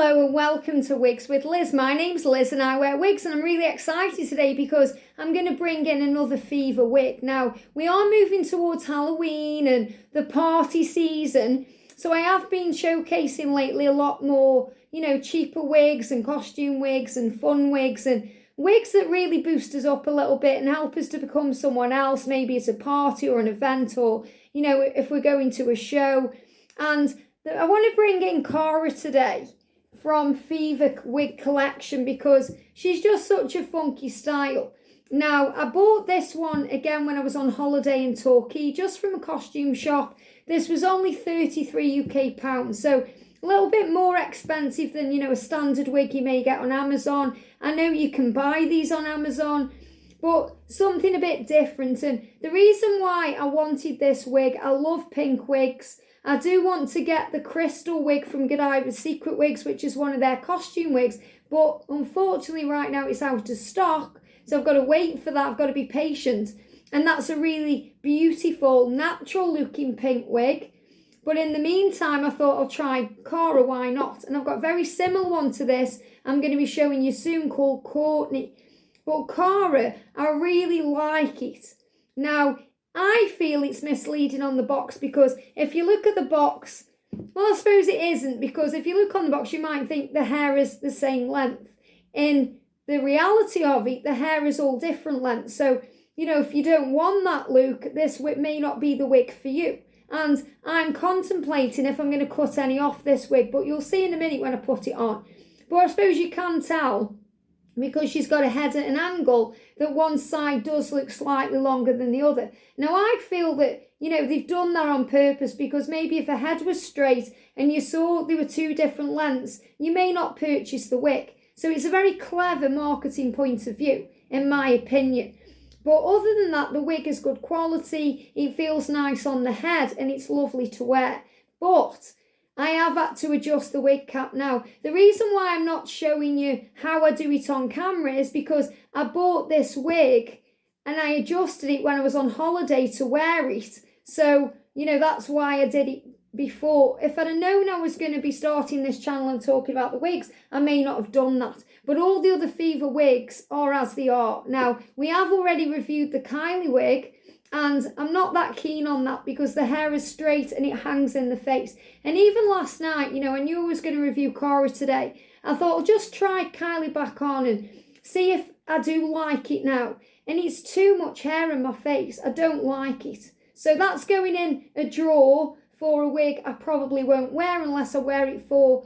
Hello and welcome to Wigs with Liz. My name's Liz and I wear wigs, and I'm really excited today because I'm going to bring in another Fever wig. Now, we are moving towards Halloween and the party season, so I have been showcasing lately a lot more, cheaper wigs and costume wigs and fun wigs and wigs that really boost us up a little bit and help us to become someone else, maybe it's a party or an event or, if we're going to a show. And I want to bring in Cara today from Fever Wig Collection because she's just such a funky style. Now, I bought this one again when I was on holiday in Turkey, just from a costume shop. This was only 33 UK pounds, so a little bit more expensive than, a standard wig you may get on Amazon. I know you can buy these on Amazon, but something a bit different. And the reason why I wanted this wig, I love pink wigs. I do want to get the crystal wig from Godiva's Secret Wigs, which is one of their costume wigs, but unfortunately right now it's out of stock, so I've got to wait for that. I've got to be patient, and that's a really beautiful, natural looking pink wig. But in the meantime, I thought I'll try Cara, why not? And I've got a very similar one to this I'm going to be showing you soon called Courtney. But Cara, I really like it. Now, I feel it's misleading on the box because if you look at the box, well, I suppose it isn't, because if you look on the box, you might think the hair is the same length. In the reality of it, the hair is all different lengths. So, if you don't want that look, this wig may not be the wig for you. And I'm contemplating if I'm going to cut any off this wig, but you'll see in a minute when I put it on. But I suppose you can tell, because she's got a head at an angle, that one side does look slightly longer than the other. Now, I feel that, they've done that on purpose, because maybe if her head was straight and you saw there were two different lengths, you may not purchase the wig. So it's a very clever marketing point of view, in my opinion. But other than that, the wig is good quality, it feels nice on the head, and it's lovely to wear. But I have had to adjust the wig cap now. The reason why I'm not showing you how I do it on camera is because I bought this wig and I adjusted it when I was on holiday to wear it. So, that's why I did it before. If I'd have known I was going to be starting this channel and talking about the wigs, I may not have done that. But all the other Fever wigs are as they are. Now, we have already reviewed the Kylie wig, and I'm not that keen on that because the hair is straight and it hangs in the face. And even last night, I knew I was going to review Cara today. I thought I'll just try Kylie back on and see if I do like it now. And it's too much hair in my face. I don't like it. So that's going in a drawer for a wig I probably won't wear unless I wear it for,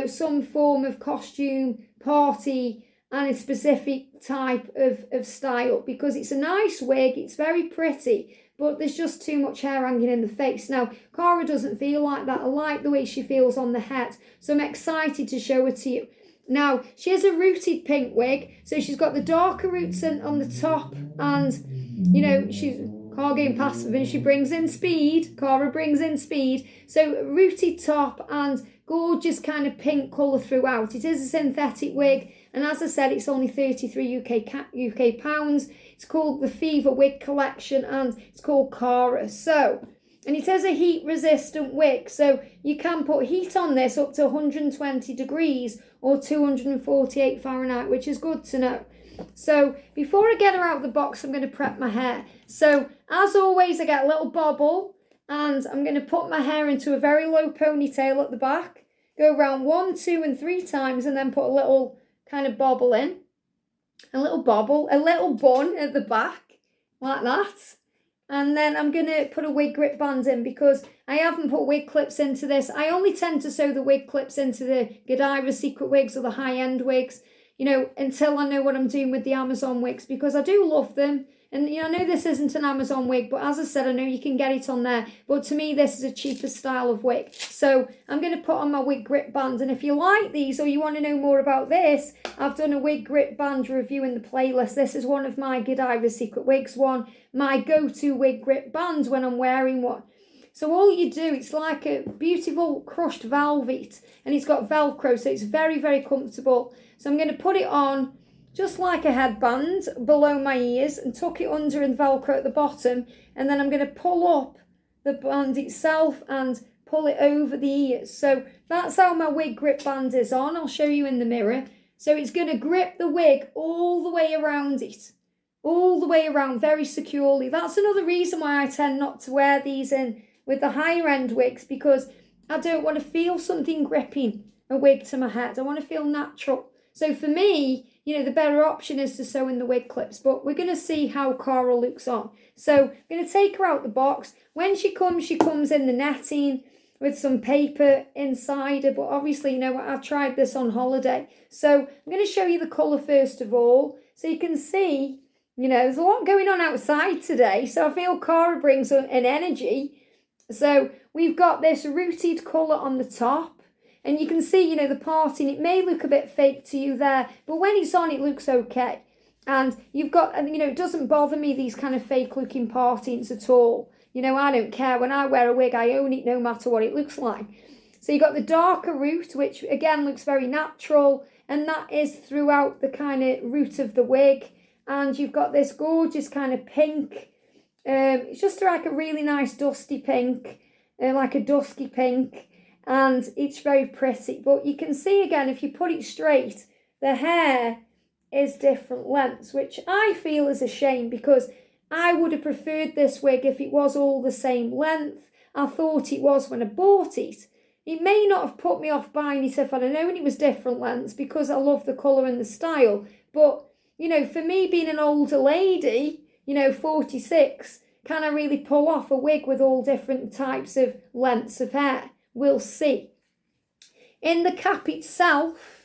some form of costume, party, and a specific type of style, because it's a nice wig, it's very pretty, but there's just too much hair hanging in the face. Now, Cara doesn't feel like that. I like the way she feels on the head, so I'm excited to show her to you. Now, she has a rooted pink wig, so she's got the darker roots on the top, and, she's Cara going past and she brings in speed. Cara brings in speed. So rooted top and gorgeous kind of pink colour throughout. It is a synthetic wig, and as I said, it's only 33 UK pounds. It's called the Fever Wig Collection, and it's called Cara. So, and it is a heat resistant wig, so you can put heat on this up to 120 degrees or 248 Fahrenheit, which is good to know. So before I get her out of the box, I'm going to prep my hair. So as always, I get a little bobble, and I'm going to put my hair into a very low ponytail at the back, go around 1, 2 and 3 times, and then put a little kind of bobble in, a little bun at the back, like that. And then I'm going to put a wig grip band in because I haven't put wig clips into this. I only tend to sew the wig clips into the Godiva's Secret Wigs or the high-end wigs, until I know what I'm doing with the Amazon wigs, because I do love them. And, I know this isn't an Amazon wig, but as I said, I know you can get it on there. But to me, this is a cheaper style of wig. So I'm going to put on my wig grip band. And if you like these or you want to know more about this, I've done a wig grip band review in the playlist. This is one of my Godiva's Secret Wigs one, my go-to wig grip bands when I'm wearing one. So all you do, it's like a beautiful crushed velvet, and it's got Velcro, so it's very, very comfortable. So I'm going to put it on just like a headband below my ears and tuck it under and Velcro at the bottom, and then I'm going to pull up the band itself and pull it over the ears. So that's how my wig grip band is on. I'll show you in the mirror. So it's going to grip the wig all the way around it. All the way around, very securely. That's another reason why I tend not to wear these in with the higher end wigs, because I don't want to feel something gripping a wig to my head. I want to feel natural. So for me, you know, the better option is to sew in the wig clips, but we're going to see how Cara looks on. So I'm going to take her out the box. When she comes in the netting with some paper inside her, but obviously, you know, I tried this on holiday. So I'm going to show you the colour first of all, so you can see, you know, there's a lot going on outside today, so I feel Cara brings an energy. So we've got this rooted colour on the top. And you can see, you know, the parting, it may look a bit fake to you there, but when it's on, it looks okay. And you've got, you know, it doesn't bother me, these kind of fake looking partings at all. You know, I don't care. When I wear a wig, I own it no matter what it looks like. So you've got the darker root, which again looks very natural. And that is throughout the kind of root of the wig. And you've got this gorgeous kind of pink. It's just like a really nice dusty pink, like a dusky pink. And it's very pretty, but you can see again, if you put it straight, the hair is different lengths, which I feel is a shame, because I would have preferred this wig if it was all the same length. I thought it was when I bought it. It may not have put me off buying it if I'd have known it was different lengths, because I love the colour and the style. But, you know, for me being an older lady, you know, 46, can I really pull off a wig with all different types of lengths of hair? We'll see. In the cap itself,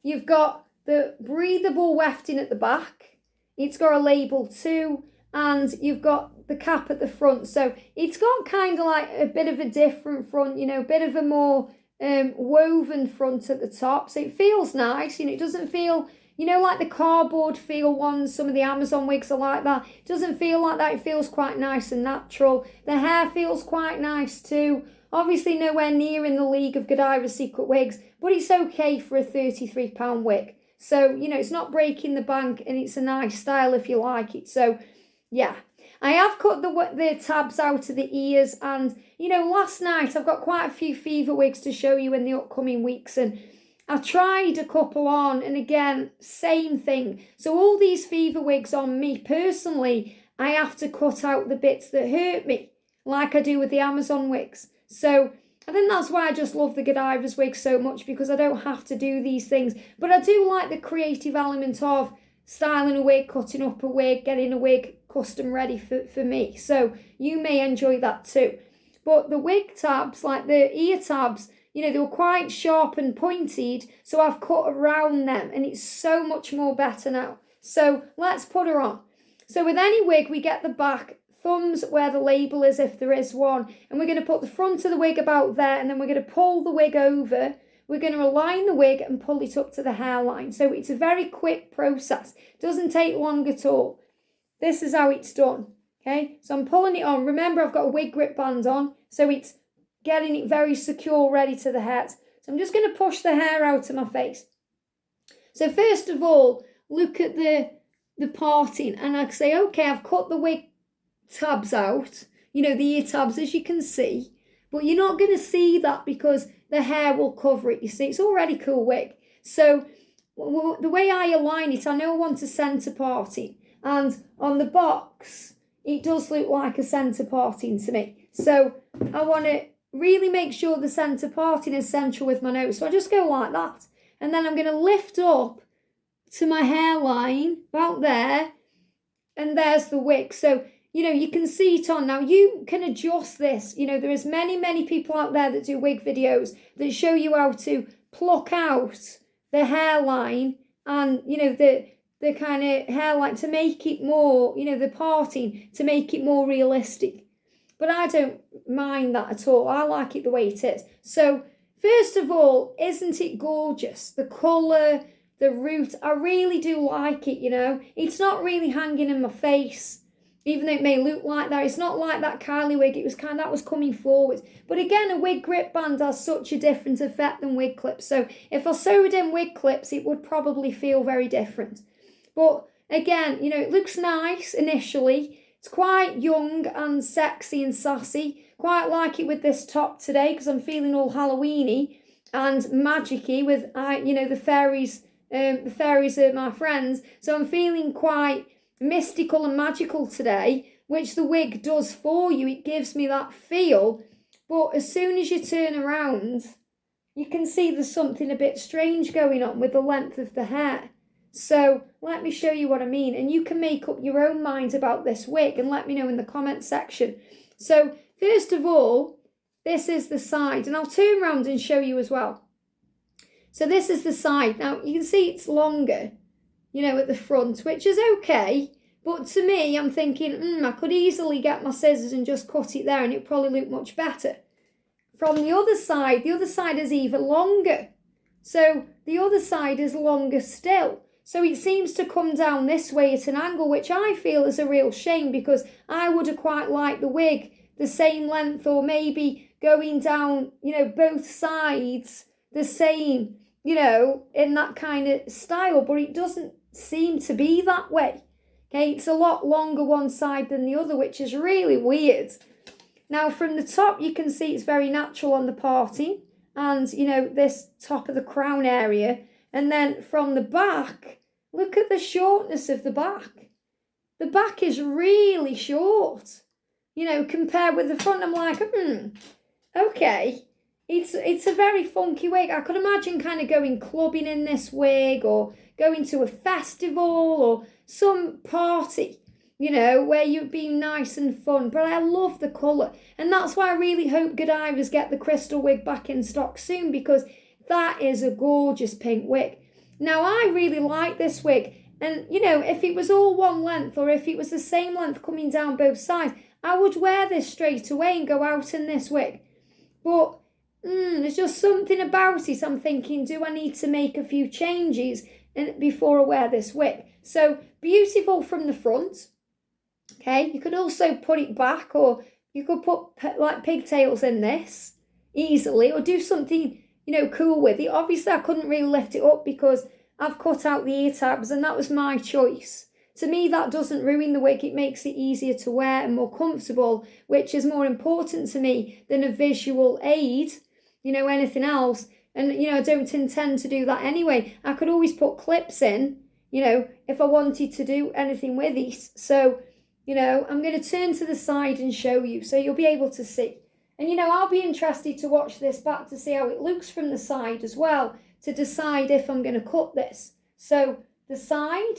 you've got the breathable wefting at the back. It's got a label too, and you've got the cap at the front. So it's got kind of like a bit of a different front, you know, a bit of a more woven front at the top. So it feels nice, you know, it doesn't feel, you know, like the cardboard feel ones, some of the Amazon wigs are like that. It doesn't feel like that, it feels quite nice and natural. The hair feels quite nice too. Obviously nowhere near in the league of Godiva's Secret Wigs, but it's okay for a £33 wig. So, you know, it's not breaking the bank, and it's a nice style if you like it. So, yeah. I have cut the tabs out of the ears, and, you know, last night I've got quite a few Fever wigs to show you in the upcoming weeks, and I tried a couple on, and again, same thing. So all these Fever wigs on me, personally, I have to cut out the bits that hurt me, like I do with the Amazon wigs. So I think that's why I just love the Godiva's wig so much, because I don't have to do these things. But I do like the creative element of styling a wig, cutting up a wig, getting a wig custom ready for me. So you may enjoy that too. But the wig tabs, like the ear tabs, you know, they were quite sharp and pointed, so I've cut around them, and it's so much more better now. So let's put her on. So with any wig, we get the back, thumbs where the label is if there is one, and we're going to put the front of the wig about there, and then we're going to pull the wig over. We're going to align the wig and pull it up to the hairline. So it's a very quick process. It doesn't take long at all. This is how it's done. Okay, so I'm pulling it on. Remember, I've got a wig grip band on, so it's getting it very secure, ready to the head. So I'm just going to push the hair out of my face. So first of all, look at the parting, and I say, okay, I've cut the wig tabs out, you know, the ear tabs, as you can see, but you're not going to see that because the hair will cover it. You see, it's already cool wig. So the way I align it, I know I want a centre parting, and on the box it does look like a centre parting to me. So I want to really make sure the centre parting is central with my nose. So I just go like that, and then I'm going to lift up to my hairline about there, and there's the wig. So, you know, you can see it on. Now, you can adjust this. You know, there is many people out there that do wig videos that show you how to pluck out the hairline and, you know, the kind of hairline to make it more, you know, the parting to make it more realistic. But I don't mind that at all. I like it the way it is. So, first of all, isn't it gorgeous? The colour, the root, I really do like it, you know. It's not really hanging in my face, even though it may look like that. It's not like that Kylie wig. It was kind of, that was coming forward. But again, a wig grip band has such a different effect than wig clips. So if I sewed in wig clips, it would probably feel very different. But again, you know, it looks nice initially. It's quite young and sexy and sassy. quite like it with this top today because I'm feeling all Halloweeny and magic-y with, the fairies. The fairies are my friends. So I'm feeling quite mystical and magical today, which the wig does for you. It gives me that feel. But as soon as you turn around, you can see there's something a bit strange going on with the length of the hair. So let me show you what I mean. And you can make up your own mind about this wig and let me know in the comment section. So first of all, this is the side. And I'll turn around and show you as well. So this is the side. Now you can see it's longer, at the front, which is okay. But to me, I'm thinking, I could easily get my scissors and just cut it there and it'd probably look much better. From the other side is even longer. So the other side is longer still. So it seems to come down this way at an angle, which I feel is a real shame because I would have quite liked the wig the same length or maybe going down, both sides the same, in that kind of style. But it doesn't seem to be that way. Okay, it's a lot longer one side than the other, which is really weird. Now, from the top, you can see it's very natural on the party and, this top of the crown area. And then from the back, look at the shortness of the back. The back is really short, compared with the front. I'm like, okay. It's a very funky wig. I could imagine kind of going clubbing in this wig or going to a festival or some party, where you'd be nice and fun. But I love the colour. And that's why I really hope Godivas get the crystal wig back in stock soon because that is a gorgeous pink wig. Now, I really like this wig. And, if it was all one length or if it was the same length coming down both sides, I would wear this straight away and go out in this wig. But there's just something about it. I'm thinking, do I need to make a few changes before I wear this wig? So, beautiful from the front. Okay, you could also put it back or you could put like pigtails in this easily or do something, cool with it. Obviously, I couldn't really lift it up because I've cut out the ear tabs and that was my choice. To me, that doesn't ruin the wig. It makes it easier to wear and more comfortable, which is more important to me than a visual aid, anything else. And, I don't intend to do that anyway. I could always put clips in, if I wanted to do anything with these. So, I'm going to turn to the side and show you so you'll be able to see. And, I'll be interested to watch this back to see how it looks from the side as well to decide if I'm going to cut this. So, the side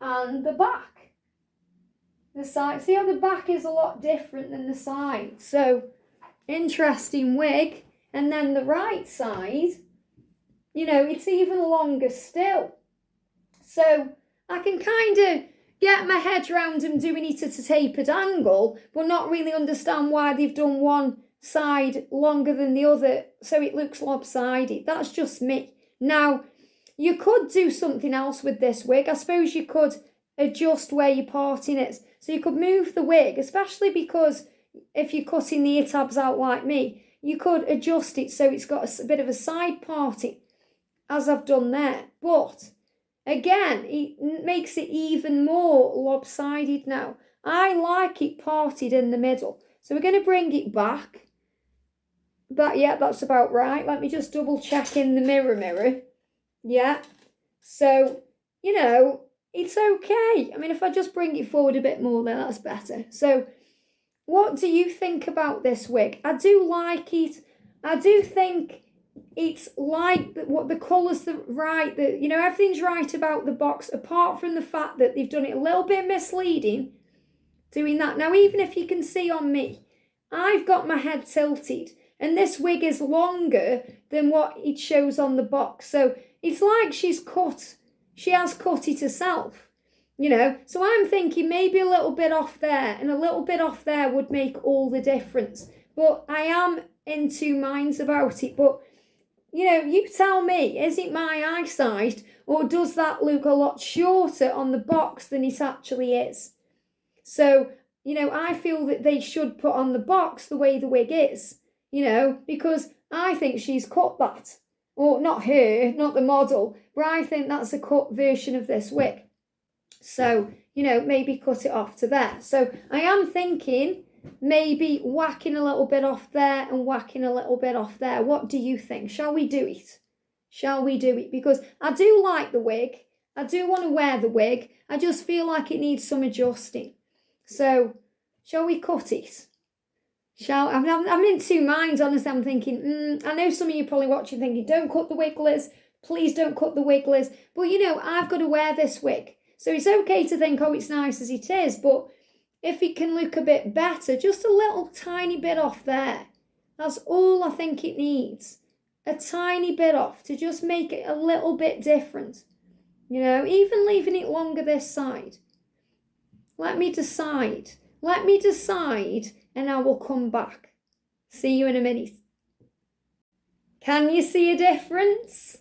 and the back. The side, see how the back is a lot different than the side. So, interesting wig. And then the right side, it's even longer still. So, I can kind of get my head around them doing it at a tapered angle, but not really understand why they've done one side longer than the other so it looks lopsided. That's just me. Now, you could do something else with this wig. I suppose you could adjust where you're parting it. So you could move the wig, especially because if you're cutting the ear tabs out like me, you could adjust it so it's got a bit of a side parting, as I've done there. But again, it makes it even more lopsided now. I like it parted in the middle. So we're going to bring it back. But yeah, that's about right. Let me just double check in the mirror. Yeah. So, it's okay. I mean, if I just bring it forward a bit more, then that's better. So, what do you think about this wig? I do like it. I do think it's like what the colour's right, everything's right about the box, apart from the fact that they've done it a little bit misleading doing that. Now, even if you can see on me, I've got my head tilted and this wig is longer than what it shows on the box. So it's like she has cut it herself. So I'm thinking maybe a little bit off there and a little bit off there would make all the difference. But I am in two minds about it. But, you tell me, is it my eyesight or does that look a lot shorter on the box than it actually is? So, I feel that they should put on the box the way the wig is, because I think she's cut that. Or not her, not the model, but I think that's a cut version of this wig. So, maybe cut it off to there. So I am thinking maybe whacking a little bit off there and whacking a little bit off there. What do you think? Shall we do it? Shall we do it? Because I do like the wig. I do want to wear the wig. I just feel like it needs some adjusting. So, shall we cut it? I'm in two minds, honestly. I'm thinking, I know some of you probably watching thinking, don't cut the wig, Liz. Please don't cut the wig, Liz. But, you know, I've got to wear this wig. So it's okay to think, oh, it's nice as it is. But if it can look a bit better, just a little tiny bit off there. That's all I think it needs. A tiny bit off to just make it a little bit different. You know, even leaving it longer this side. Let me decide. Let me decide and I will come back. See you in a minute. Can you see a difference?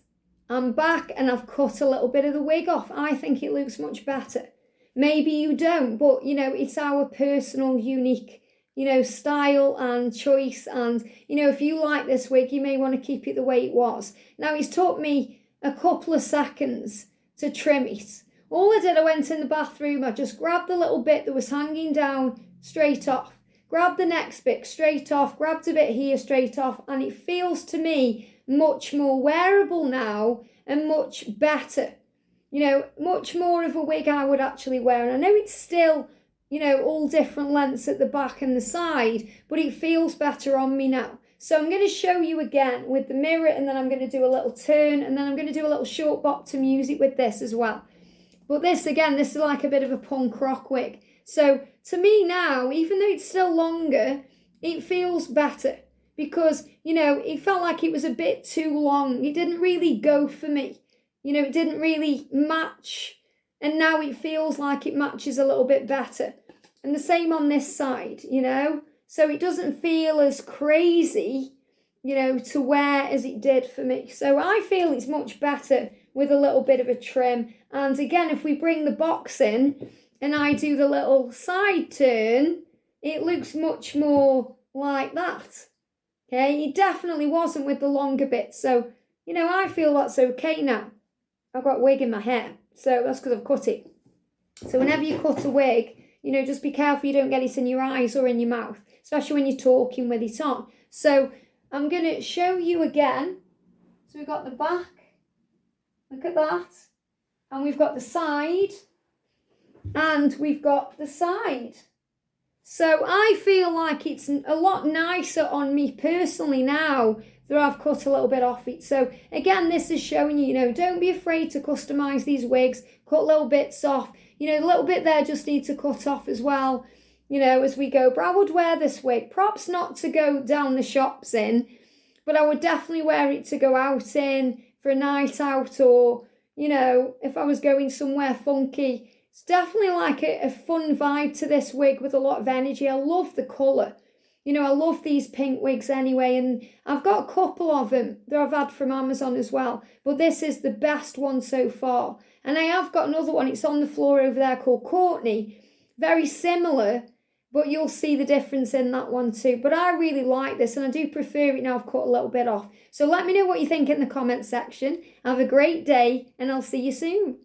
I'm back and I've cut a little bit of the wig off. I think it looks much better. Maybe you don't, but, you know, it's our personal, unique, you know, style and choice. And, you know, if you like this wig, you may want to keep it the way it was. Now, it's took me a couple of seconds to trim it. All I did, I went in the bathroom, I just grabbed the little bit that was hanging down straight off, grabbed the next bit straight off, grabbed a bit here straight off, and it feels to me much more wearable now and much better. You know, much more of a wig I would actually wear. And I know it's still, you know, all different lengths at the back and the side, but it feels better on me now. So I'm going to show you again with the mirror, and then I'm going to do a little turn, and then I'm going to do a little short bop to music with this as well. But this, again, this is like a bit of a punk rock wig. So to me now, even though it's still longer, it feels better because, you know, it felt like it was a bit too long. It didn't really go for me. You know, it didn't really match. And now it feels like it matches a little bit better. And the same on this side, you know. So it doesn't feel as crazy, you know, to wear as it did for me. So I feel it's much better with a little bit of a trim. And again, if we bring the box in and I do the little side turn, it looks much more like that. Okay, it definitely wasn't with the longer bit. So, you know, I feel that's okay now. I've got wig in my hair, so that's because I've cut it. So whenever you cut a wig, you know, just be careful you don't get it in your eyes or in your mouth, especially when you're talking with it on. So I'm going to show you again. So we've got the back. Look at that. And we've got the side. And we've got the side. So I feel like it's a lot nicer on me personally now that I've cut a little bit off it. So again, this is showing you, you know, don't be afraid to customise these wigs. Cut little bits off. You know, a little bit there just need to cut off as well, you know, as we go. But I would wear this wig. Perhaps not to go down the shops in, but I would definitely wear it to go out in for a night out, or, you know, if I was going somewhere funky. It's definitely like a fun vibe to this wig with a lot of energy. I love the colour. You know, I love these pink wigs anyway, and I've got a couple of them that I've had from Amazon as well, but this is the best one so far. And I have got another one, it's on the floor over there, called Courtney. Very similar, but you'll see the difference in that one too. But I really like this, and I do prefer it now I've cut a little bit off. So let me know what you think in the comment section. Have a great day, and I'll see you soon.